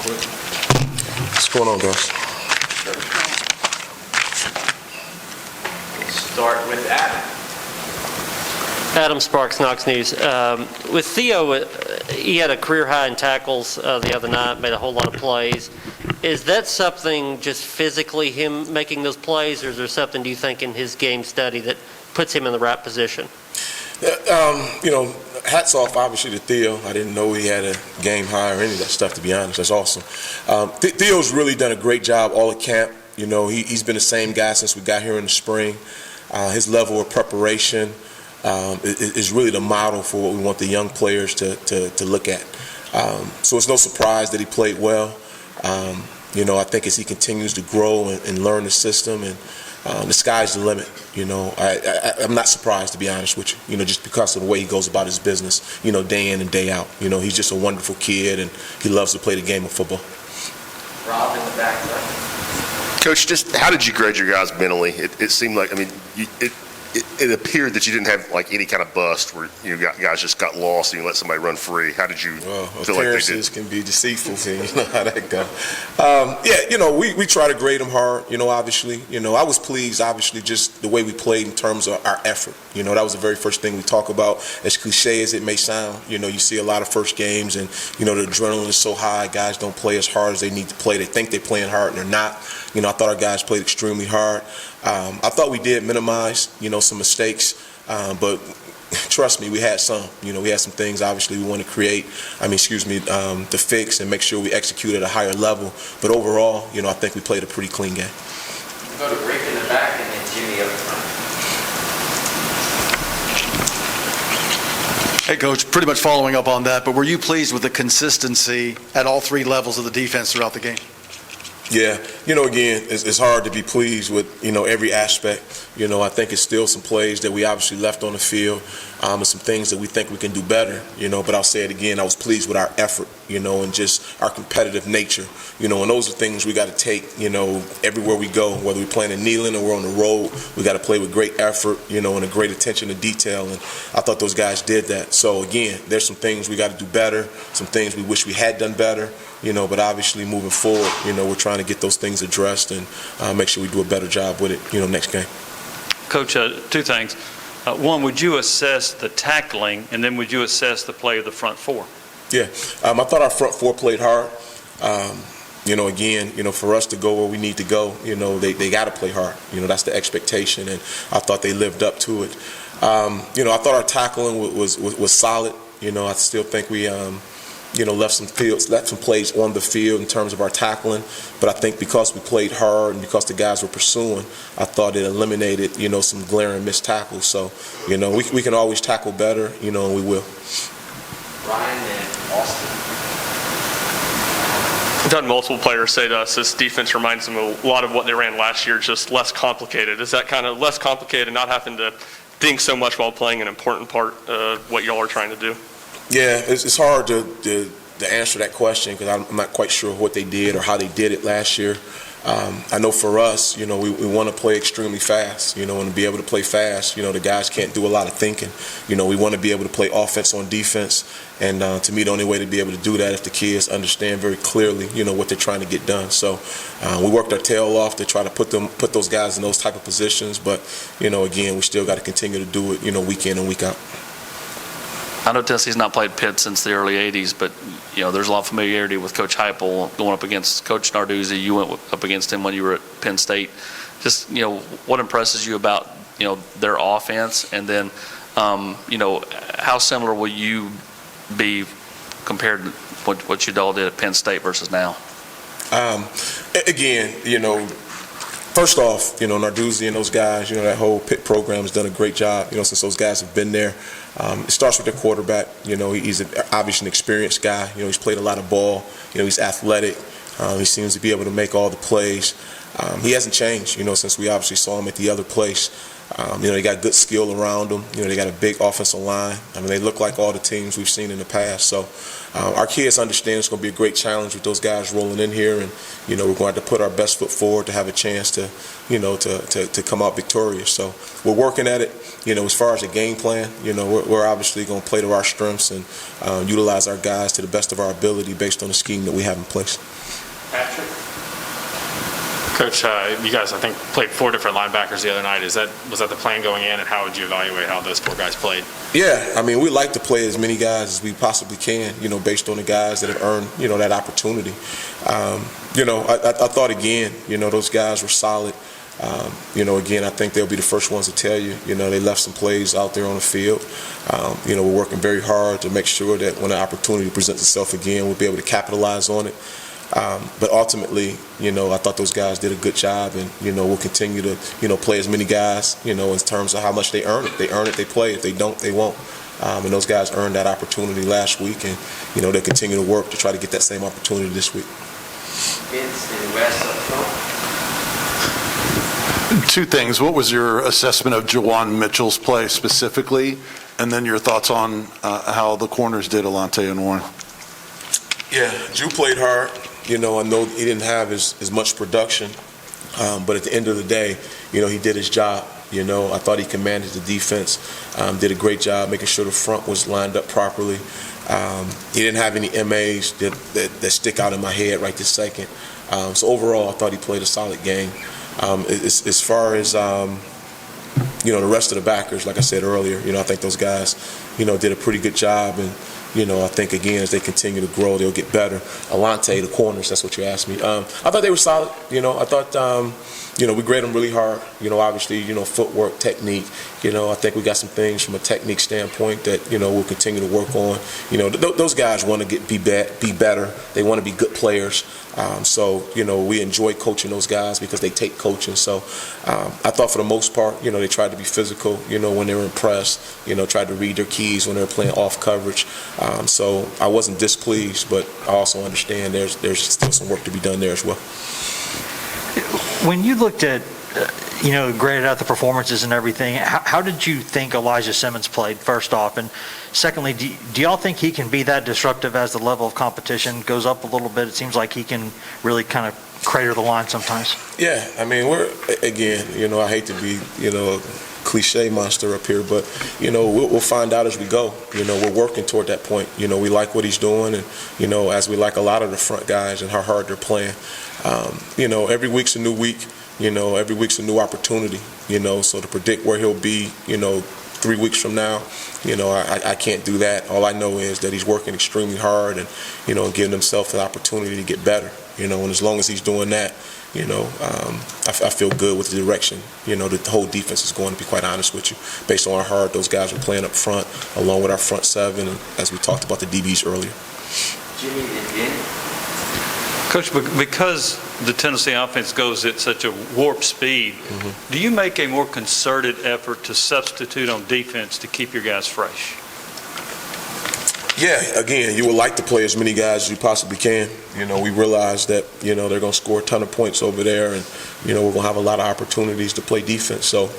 What's going on, guys? We'll start with Adam. Adam Sparks, Knox News. With Theo, he had a career high in tackles the other night, made a whole lot of plays. Is that something just physically him making those plays, or is there something, do you think, in his game study that puts him in the right position? Hats off, obviously, to Theo. I didn't know he had a game high or any of that stuff, to be honest. That's awesome. Theo's really done a great job all at camp. He's been the same guy since we got here in the spring. His level of preparation is really the model for what we want the young players to look at. So it's no surprise that he played well. I think as he continues to grow and learn the system, and the sky's the limit. I'm not surprised, to be honest with you. Just because of the way he goes about his business, day in and day out. He's just a wonderful kid, and he loves to play the game of football. Rob in the back left. Coach, just how did you grade your guys mentally? It seemed like, it appeared that you didn't have like any kind of bust where guys just got lost and you let somebody run free. How did you feel like they did? Appearances can be deceitful, and you know how that goes. We try to grade them hard. Obviously, I was pleased. Obviously, just the way we played in terms of our effort. That was the very first thing we talk about. As cliche as it may sound, you see a lot of first games, and the adrenaline is so high. Guys don't play as hard as they need to play. They think they're playing hard, and they're not. I thought our guys played extremely hard. I thought we did minimize, some mistakes, but trust me, we had some. We had some things, obviously, we want to to fix and make sure we execute at a higher level. But overall, I think we played a pretty clean game. We'll go to Rick in the back and then Jimmy up front. Hey, Coach, pretty much following up on that, but were you pleased with the consistency at all three levels of the defense throughout the game? Yeah, again, it's hard to be pleased with, every aspect. I think it's still some plays that we obviously left on the field, and some things that we think we can do better, but I'll say it again, I was pleased with our effort, and just our competitive nature, and those are things we got to take, everywhere we go, whether we're playing in Neyland or we're on the road, we got to play with great effort, and a great attention to detail, and I thought those guys did that. So again, there's some things we got to do better, some things we wish we had done better, but obviously moving forward, we're trying to get those things addressed and make sure we do a better job with it, next game. Coach, two things. One, would you assess the tackling, and then would you assess the play of the front four? Yeah, I thought our front four played hard. Again, for us to go where we need to go, they got to play hard. That's the expectation, and I thought they lived up to it. I thought our tackling was solid. I still think we left some plays on the field in terms of our tackling, but I think because we played hard and because the guys were pursuing, I thought it eliminated, some glaring missed tackles. So, we can always tackle better, and we will. Ryan and Austin. We've had multiple players say to us this defense reminds them a lot of what they ran last year, just less complicated. Is that kind of less complicated, not having to think so much while playing an important part of what y'all are trying to do? Yeah, it's hard to answer that question because I'm not quite sure what they did or how they did it last year. I know for us, we want to play extremely fast, and to be able to play fast, the guys can't do a lot of thinking. We want to be able to play offense on defense, and to me, the only way to be able to do that if the kids understand very clearly, what they're trying to get done. So we worked our tail off to try to put those guys in those type of positions, but, again, we still got to continue to do it, week in and week out. I know Tennessee's not played Pitt since the early 80s, but, there's a lot of familiarity with Coach Heupel going up against Coach Narduzzi. You went up against him when you were at Penn State. Just, what impresses you about, their offense? And then, how similar will you be compared to what you all did at Penn State versus now? Again, first off, Narduzzi and those guys, that whole Pitt program has done a great job, since those guys have been there. It starts with the quarterback. He's obviously an experienced guy. He's played a lot of ball. He's athletic. He seems to be able to make all the plays. He hasn't changed, since we obviously saw him at the other place. They got good skill around them. They got a big offensive line. I mean, they look like all the teams we've seen in the past. So our kids understand it's going to be a great challenge with those guys rolling in here, and we're going to have to put our best foot forward to have a chance to to come out victorious. So we're working at it. As far as the game plan, we're obviously going to play to our strengths and utilize our guys to the best of our ability based on the scheme that we have in place. Patrick? Coach, you guys, I think, played 4 different linebackers the other night. Was that the plan going in, and how would you evaluate how those 4 guys played? Yeah, I mean, we like to play as many guys as we possibly can, based on the guys that have earned, that opportunity. I thought, again, those guys were solid. Again, I think they'll be the first ones to tell you, they left some plays out there on the field. We're working very hard to make sure that when the opportunity presents itself again, we'll be able to capitalize on it. But ultimately, I thought those guys did a good job, and, we'll continue to, play as many guys, in terms of how much they earn it. They earn it, they play. If they don't, they won't. And those guys earned that opportunity last week, and, they'll continue to work to try to get that same opportunity this week. Vince and Wes up front. 2 things. What was your assessment of Jawan Mitchell's play specifically? And then your thoughts on how the corners did, Alante and Warren? Yeah, Ju played hard. I know he didn't have as much production, but at the end of the day, he did his job. I thought he commanded the defense, did a great job making sure the front was lined up properly. He didn't have any MAs that stick out in my head right this second. So overall, I thought he played a solid game. As far as the rest of the backers, like I said earlier, I think those guys, did a pretty good job, and I think, again, as they continue to grow, they'll get better. Alante, the corners, that's what you asked me. I thought they were solid. I thought, we grade them really hard. Obviously, footwork, technique. I think we got some things from a technique standpoint that, we'll continue to work on. Those guys want to be better. They want to be good players. So, we enjoy coaching those guys because they take coaching. So I thought for the most part, they tried to be physical, when they were impressed, tried to read their keys when they were playing off coverage. So I wasn't displeased, but I also understand there's still some work to be done there as well. When you looked at, graded out the performances and everything, how did you think Elijah Simmons played, first off? And secondly, do y'all think he can be that disruptive as the level of competition goes up a little bit? It seems like he can really kind of crater the line sometimes. Yeah, I mean, I hate to be, cliche monster up here, but, we'll find out as we go. We're working toward that point. We like what he's doing, and, as we like a lot of the front guys and how hard they're playing. Every week's a new week. Every week's a new opportunity. So to predict where he'll be, 3 weeks from now, I can't do that. All I know is that he's working extremely hard and, giving himself an opportunity to get better. And as long as he's doing that, I feel good with the direction, the whole defense is going, to be quite honest with you, based on how hard those guys are playing up front, along with our front 7, and as we talked about the DBs earlier. Jimmy and Vinny. Coach, because the Tennessee offense goes at such a warp speed, do you make a more concerted effort to substitute on defense to keep your guys fresh? Yeah, again, you would like to play as many guys as you possibly can. We realize that, they're going to score a ton of points over there, and, we're going to have a lot of opportunities to play defense. So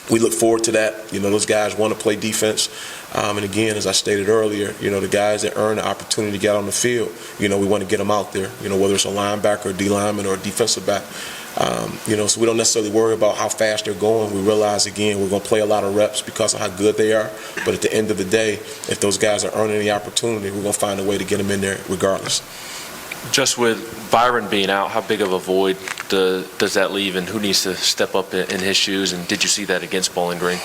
we look forward to that. Those guys want to play defense. And again, as I stated earlier, the guys that earn the opportunity to get on the field, we want to get them out there, whether it's a linebacker, a D lineman, or a defensive back. So we don't necessarily worry about how fast they're going. We realize, again, we're going to play a lot of reps because of how good they are. But at the end of the day, if those guys are earning the opportunity, we're going to find a way to get them in there regardless. Just with Byron being out, how big of a void does that leave, and who needs to step up in his shoes? And did you see that against Bowling Green?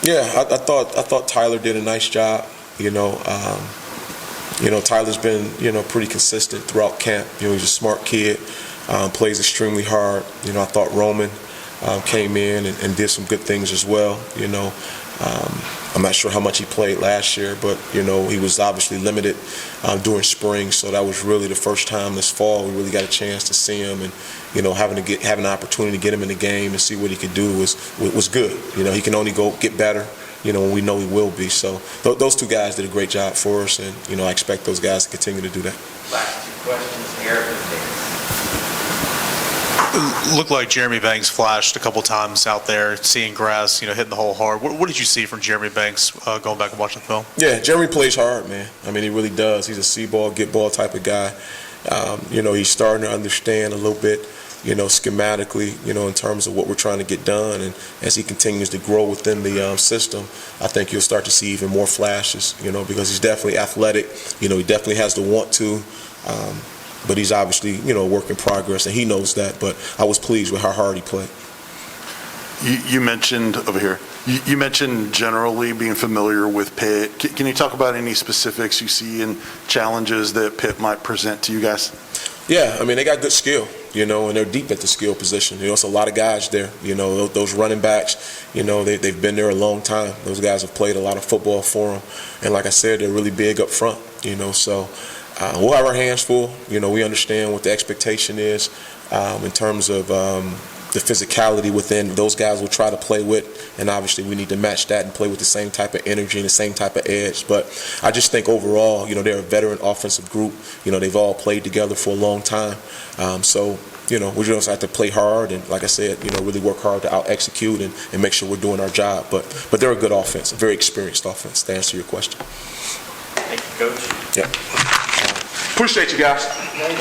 Yeah, I thought Tyler did a nice job. Tyler's been pretty consistent throughout camp. He's a smart kid, plays extremely hard. I thought Roman came in and did some good things as well. I'm not sure how much he played last year, but he was obviously limited during spring, so that was really the first time this fall we really got a chance to see him, and having an opportunity to get him in the game and see what he could do was good. He can only go get better, when we know he will be. So those 2 guys did a great job for us, and I expect those guys to continue to do that. Last 2 questions, Eric and Vince. Looked like Jeremy Banks flashed a couple times out there, seeing grass, hitting the hole hard. What did you see from Jeremy Banks going back and watching the film? Yeah, Jeremy plays hard, man. I mean, he really does. He's a see ball, get ball type of guy. He's starting to understand a little bit, schematically, in terms of what we're trying to get done. And as he continues to grow within the system, I think you'll start to see even more flashes, because he's definitely athletic. He definitely has the want to. But he's obviously, a work in progress, and he knows that. But I was pleased with how hard he played. You mentioned over here, you mentioned generally being familiar with Pitt. Can you talk about any specifics you see and challenges that Pitt might present to you guys? Yeah, I mean, they got good skill, and they're deep at the skill position. It's a lot of guys there, those running backs, they've been there a long time. Those guys have played a lot of football for them. And like I said, they're really big up front, so we'll have our hands full. We understand what the expectation is in terms of the physicality within those guys will try to play with, and obviously we need to match that and play with the same type of energy and the same type of edge. But I just think overall, they're a veteran offensive group. They've all played together for a long time. So we just have to play hard and, like I said, really work hard to out-execute and make sure we're doing our job. But they're a good offense, a very experienced offense, to answer your question. Thank you, Coach. Yeah. Appreciate you guys.